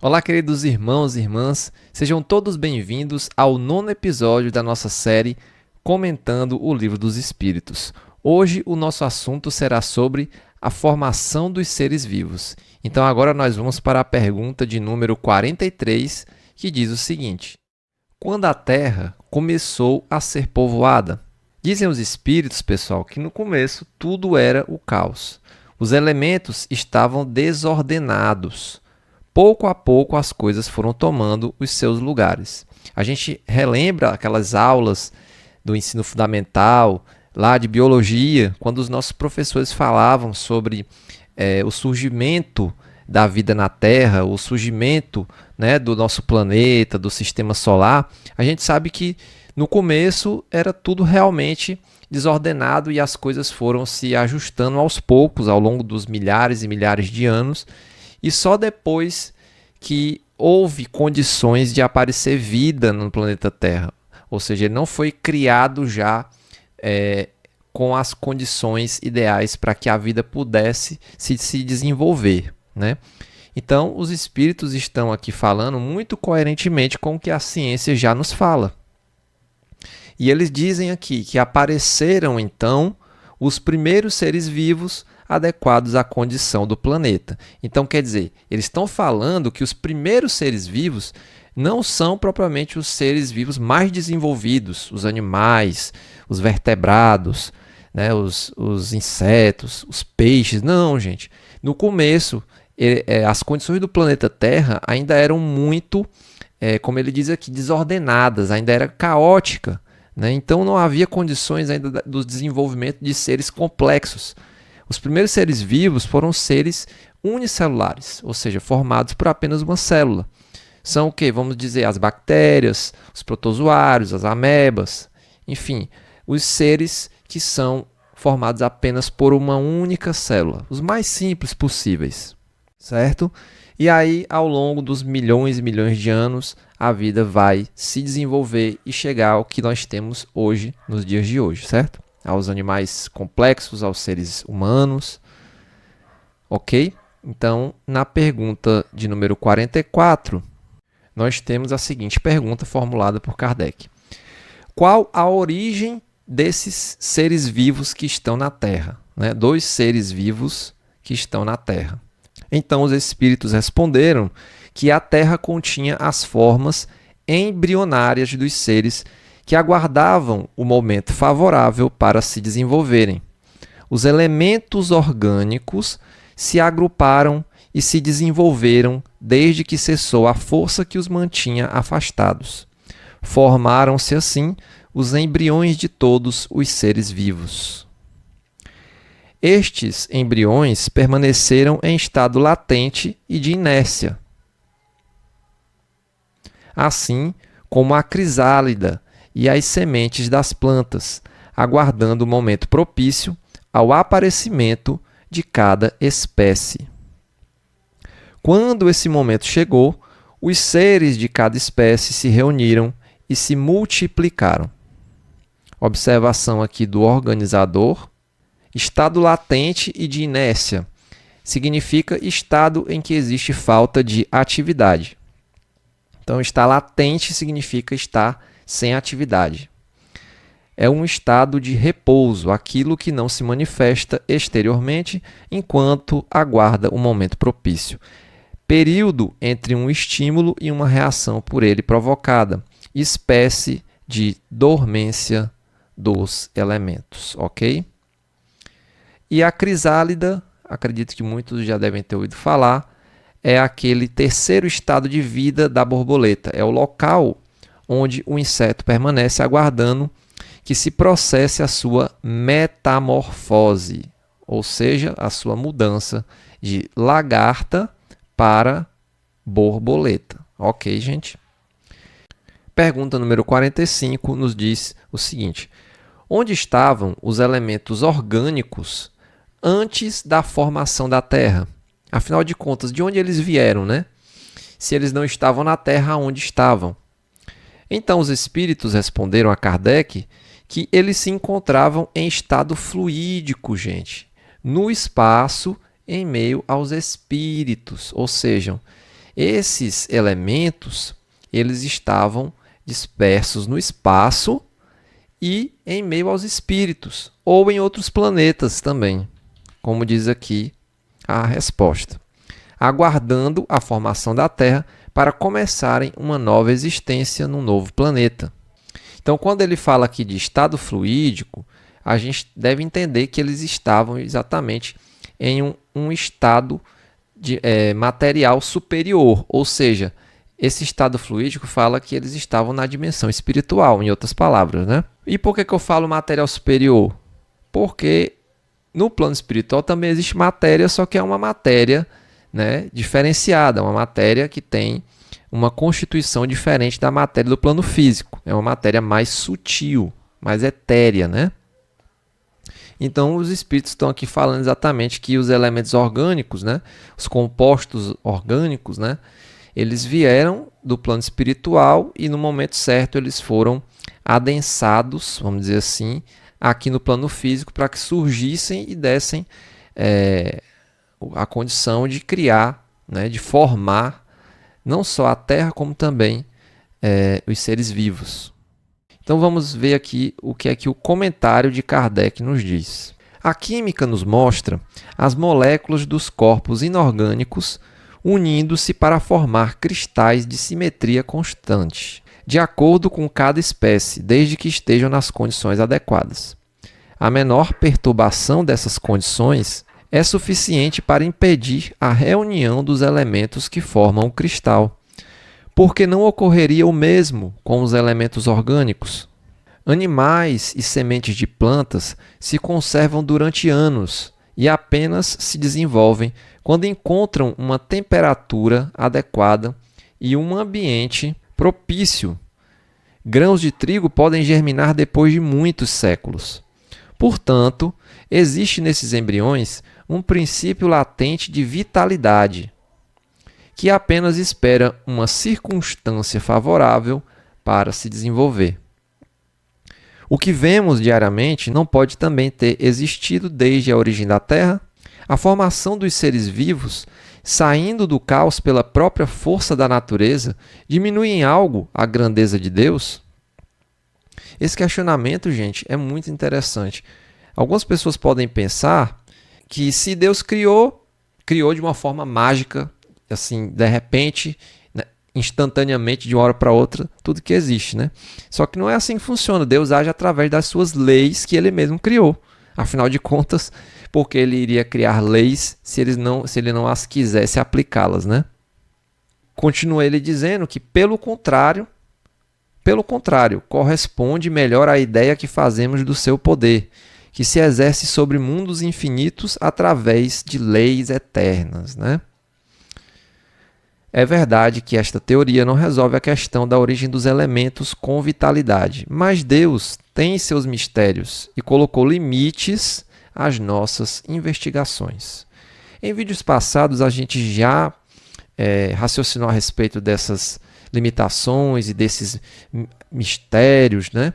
Olá, queridos irmãos e irmãs, sejam todos bem-vindos ao 9º episódio da nossa série Comentando o Livro dos Espíritos. Hoje o nosso assunto será sobre a formação dos seres vivos. Então agora nós vamos para a pergunta de número 43, que diz o seguinte: quando a Terra começou a ser povoada? Dizem os espíritos, pessoal, que no começo tudo era o caos. Os elementos estavam desordenados. Pouco a pouco as coisas foram tomando os seus lugares. A gente relembra aquelas aulas do ensino fundamental, lá de biologia, quando os nossos professores falavam sobre o surgimento da vida na Terra, o surgimento, né, do nosso planeta, do sistema solar. A gente sabe que no começo era tudo realmente desordenado e as coisas foram se ajustando aos poucos ao longo dos milhares e milhares de anos. E só depois que houve condições de aparecer vida no planeta Terra. Ou seja, ele não foi criado já com as condições ideais para que a vida pudesse se desenvolver, né? Então, os espíritos estão aqui falando muito coerentemente com o que a ciência já nos fala. E eles dizem aqui que apareceram, então, os primeiros seres vivos adequados à condição do planeta. Então, quer dizer, eles estão falando que os primeiros seres vivos não são propriamente os seres vivos mais desenvolvidos, os animais, os vertebrados, né, os insetos, os peixes. Não, gente. No começo, as condições do planeta Terra ainda eram muito, como ele diz aqui, desordenadas, ainda era caótica. Né? Então, não havia condições ainda do desenvolvimento de seres complexos. Os primeiros seres vivos foram seres unicelulares, ou seja, formados por apenas uma célula. São o que? Vamos dizer, as bactérias, os protozoários, as amebas, enfim, os seres que são formados apenas por uma única célula, os mais simples possíveis, certo? E aí, ao longo dos milhões e milhões de anos, a vida vai se desenvolver e chegar ao que nós temos hoje, nos dias de hoje, certo? Aos animais complexos, aos seres humanos, ok? Então, na pergunta de número 44, nós temos a seguinte pergunta formulada por Kardec: qual a origem desses seres vivos que estão na Terra? Né? Dois seres vivos que estão na Terra. Então, os espíritos responderam que a Terra continha as formas embrionárias dos seres que aguardavam o momento favorável para se desenvolverem. Os elementos orgânicos se agruparam e se desenvolveram desde que cessou a força que os mantinha afastados. Formaram-se assim os embriões de todos os seres vivos. Estes embriões permaneceram em estado latente e de inércia, assim como a crisálida e as sementes das plantas, aguardando o momento propício ao aparecimento de cada espécie. Quando esse momento chegou, os seres de cada espécie se reuniram e se multiplicaram. Observação aqui do organizador. Estado latente e de inércia significa estado em que existe falta de atividade. Então, estar latente significa estar sem atividade. É um estado de repouso, aquilo que não se manifesta exteriormente enquanto aguarda o momento propício. Período entre um estímulo e uma reação por ele provocada. Espécie de dormência dos elementos, ok? E a crisálida, acredito que muitos já devem ter ouvido falar, é aquele terceiro estado de vida da borboleta. É o local onde o inseto permanece aguardando que se processe a sua metamorfose, ou seja, a sua mudança de lagarta para borboleta. Ok, gente? Pergunta número 45 nos diz o seguinte: onde estavam os elementos orgânicos antes da formação da Terra? Afinal de contas, de onde eles vieram, né? Se eles não estavam na Terra, onde estavam? Então, os espíritos responderam a Kardec que eles se encontravam em estado fluídico, gente, no espaço em meio aos espíritos, ou seja, Esses elementos, eles estavam dispersos no espaço e em meio aos espíritos, ou em outros planetas também, como diz aqui a resposta, aguardando a formação da Terra para começarem uma nova existência num novo planeta. Então, quando ele fala aqui de estado fluídico, a gente deve entender que eles estavam exatamente em um estado material superior, ou seja, esse estado fluídico fala que eles estavam na dimensão espiritual, em outras palavras, né? E por que eu falo material superior? Porque no plano espiritual também existe matéria, só que é uma matéria, né, diferenciada, uma matéria que tem uma constituição diferente da matéria do plano físico. É uma matéria mais sutil, mais etérea, né? Então, os espíritos estão aqui falando exatamente que os elementos orgânicos, né, os compostos orgânicos, né, eles vieram do plano espiritual e no momento certo eles foram adensados, vamos dizer assim, aqui no plano físico para que surgissem e dessem a condição de criar, né, de formar não só a Terra como também os seres vivos. Então vamos ver aqui o que é que o comentário de Kardec nos diz. A química nos mostra as moléculas dos corpos inorgânicos unindo-se para formar cristais de simetria constante, de acordo com cada espécie, desde que estejam nas condições adequadas. A menor perturbação dessas condições é suficiente para impedir a reunião dos elementos que formam o cristal, porque não ocorreria o mesmo com os elementos orgânicos. Animais e sementes de plantas se conservam durante anos e apenas se desenvolvem quando encontram uma temperatura adequada e um ambiente propício. Grãos de trigo podem germinar depois de muitos séculos. Portanto, existe nesses embriões um princípio latente de vitalidade, que apenas espera uma circunstância favorável para se desenvolver. O que vemos diariamente não pode também ter existido desde a origem da Terra? A formação dos seres vivos, saindo do caos pela própria força da natureza, diminui em algo a grandeza de Deus? Esse questionamento, gente, é muito interessante. Algumas pessoas podem pensar que se Deus criou de uma forma mágica, assim, de repente, né, instantaneamente, de uma hora para outra, tudo que existe, né? Só que não é assim que funciona. Deus age através das suas leis que ele mesmo criou. Afinal de contas, porque ele iria criar leis se ele não as quisesse aplicá-las, né? Continua ele dizendo que, pelo contrário, corresponde melhor à ideia que fazemos do seu poder, que se exerce sobre mundos infinitos através de leis eternas, né? É verdade que esta teoria não resolve a questão da origem dos elementos com vitalidade, mas Deus tem seus mistérios e colocou limites às nossas investigações. Em vídeos passados, a gente já raciocinou a respeito dessas limitações e desses mistérios, né?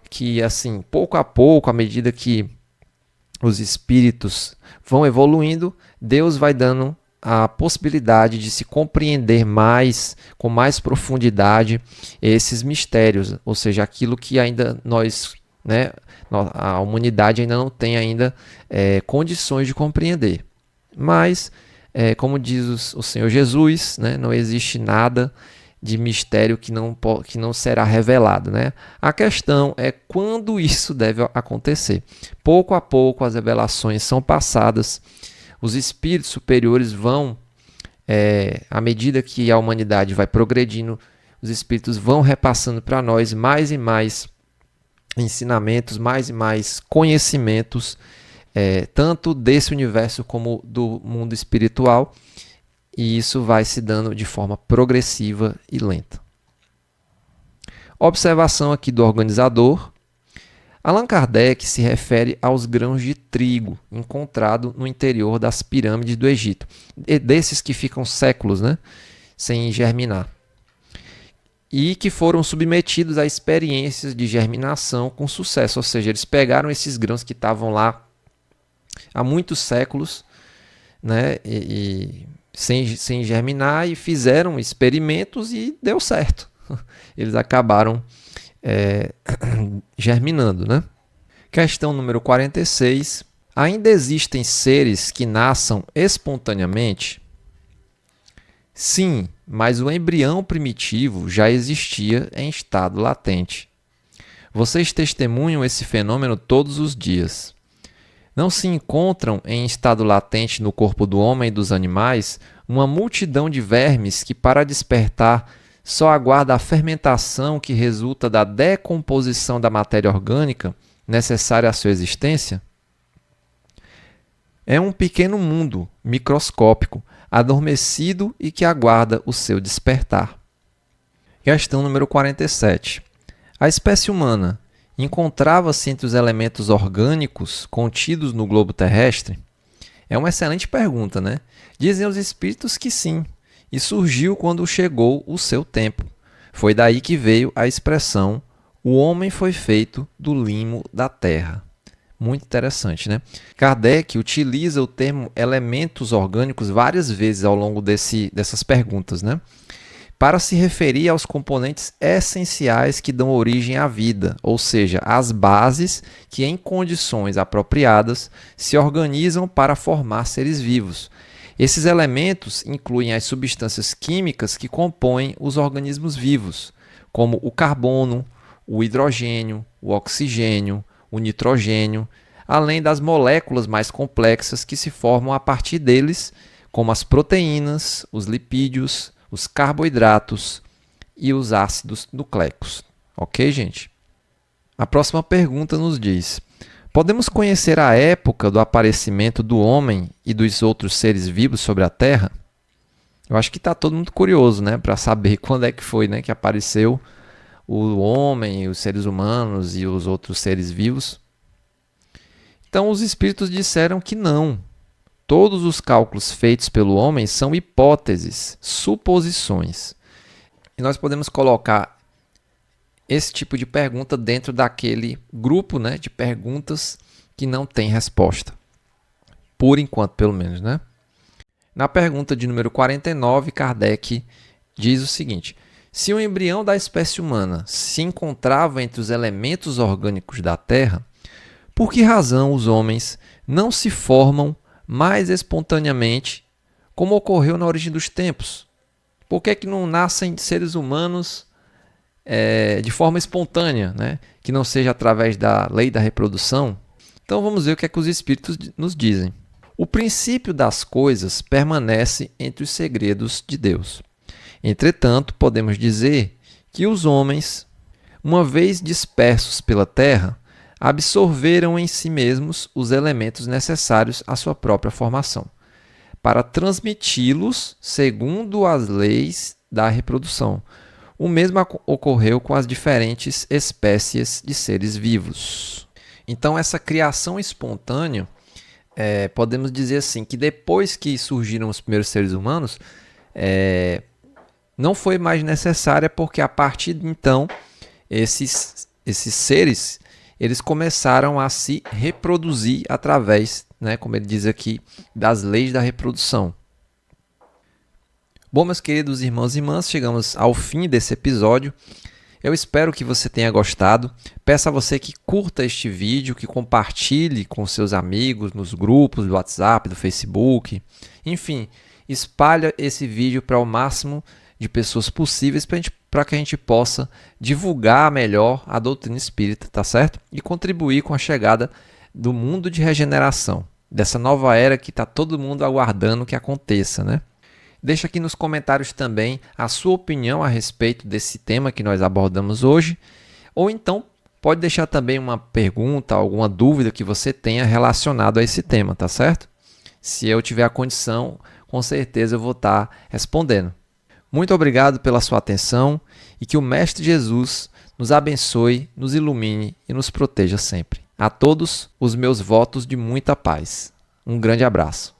Que, assim, pouco a pouco, à medida que os espíritos vão evoluindo, Deus vai dando a possibilidade de se compreender mais, com mais profundidade, esses mistérios, ou seja, aquilo que ainda nós, né, a humanidade ainda não tem ainda condições de compreender. Mas, como diz o Senhor Jesus, né, não existe nada de mistério que não será revelado, né? A questão é quando isso deve acontecer. Pouco a pouco as revelações são passadas, os espíritos superiores vão, à medida que a humanidade vai progredindo, os espíritos vão repassando para nós mais e mais ensinamentos, mais e mais conhecimentos, tanto desse universo como do mundo espiritual, e isso vai se dando de forma progressiva e lenta. Observação aqui do organizador. Allan Kardec se refere aos grãos de trigo encontrados no interior das pirâmides do Egito, desses que ficam séculos, né, sem germinar, e que foram submetidos a experiências de germinação com sucesso, ou seja, eles pegaram esses grãos que estavam lá há muitos séculos, né, e sem germinar e fizeram experimentos e deu certo. Eles acabaram germinando, né? Questão número 46. Ainda existem seres que nasçam espontaneamente? Sim, mas o embrião primitivo já existia em estado latente. Vocês testemunham esse fenômeno todos os dias. Não se encontram em estado latente no corpo do homem e dos animais uma multidão de vermes que, para despertar, só aguarda a fermentação que resulta da decomposição da matéria orgânica necessária à sua existência? É um pequeno mundo microscópico, adormecido e que aguarda o seu despertar. Questão número 47. A espécie humana encontrava-se entre os elementos orgânicos contidos no globo terrestre? É uma excelente pergunta, né? Dizem os espíritos que sim, e surgiu quando chegou o seu tempo. Foi daí que veio a expressão "o homem foi feito do limo da terra". Muito interessante, né? Kardec utiliza o termo elementos orgânicos várias vezes ao longo dessas perguntas, né? Para se referir aos componentes essenciais que dão origem à vida, ou seja, as bases que, em condições apropriadas, se organizam para formar seres vivos. Esses elementos incluem as substâncias químicas que compõem os organismos vivos, como o carbono, o hidrogênio, o oxigênio, o nitrogênio, além das moléculas mais complexas que se formam a partir deles, como as proteínas, os lipídios, os carboidratos e os ácidos nucleicos. Ok, gente? A próxima pergunta nos diz: podemos conhecer a época do aparecimento do homem e dos outros seres vivos sobre a Terra? Eu acho que está todo mundo curioso, né, para saber quando é que foi, né, que apareceu o homem, os seres humanos e os outros seres vivos. Então, os espíritos disseram que não. Todos os cálculos feitos pelo homem são hipóteses, suposições. E nós podemos colocar esse tipo de pergunta dentro daquele grupo, né, de perguntas que não tem resposta. Por enquanto, pelo menos, né? Na pergunta de número 49, Kardec diz o seguinte: se o embrião da espécie humana se encontrava entre os elementos orgânicos da Terra, por que razão os homens não se formam mais espontaneamente, como ocorreu na origem dos tempos? Por que não nascem seres humanos de forma espontânea, né? Que não seja através da lei da reprodução? Então vamos ver o que é que os espíritos nos dizem. O princípio das coisas permanece entre os segredos de Deus. Entretanto, podemos dizer que os homens, uma vez dispersos pela terra, absorveram em si mesmos os elementos necessários à sua própria formação, para transmiti-los segundo as leis da reprodução. O mesmo ocorreu com as diferentes espécies de seres vivos. Então, essa criação espontânea, podemos dizer assim, que depois que surgiram os primeiros seres humanos, não foi mais necessária, porque a partir de então, esses seres, eles começaram a se reproduzir através, né, como ele diz aqui, das leis da reprodução. Bom, meus queridos irmãos e irmãs, chegamos ao fim desse episódio. Eu espero que você tenha gostado. Peço a você que curta este vídeo, que compartilhe com seus amigos nos grupos do WhatsApp, do Facebook. Enfim, espalhe esse vídeo para o máximo de pessoas possíveis para que a gente possa divulgar melhor a doutrina espírita, tá certo? E contribuir com a chegada do mundo de regeneração, dessa nova era que está todo mundo aguardando que aconteça, né? Deixa aqui nos comentários também a sua opinião a respeito desse tema que nós abordamos hoje, ou então pode deixar também uma pergunta, alguma dúvida que você tenha relacionado a esse tema, tá certo? Se eu tiver a condição, com certeza eu vou estar respondendo. Muito obrigado pela sua atenção e que o Mestre Jesus nos abençoe, nos ilumine e nos proteja sempre. A todos os meus votos de muita paz. Um grande abraço.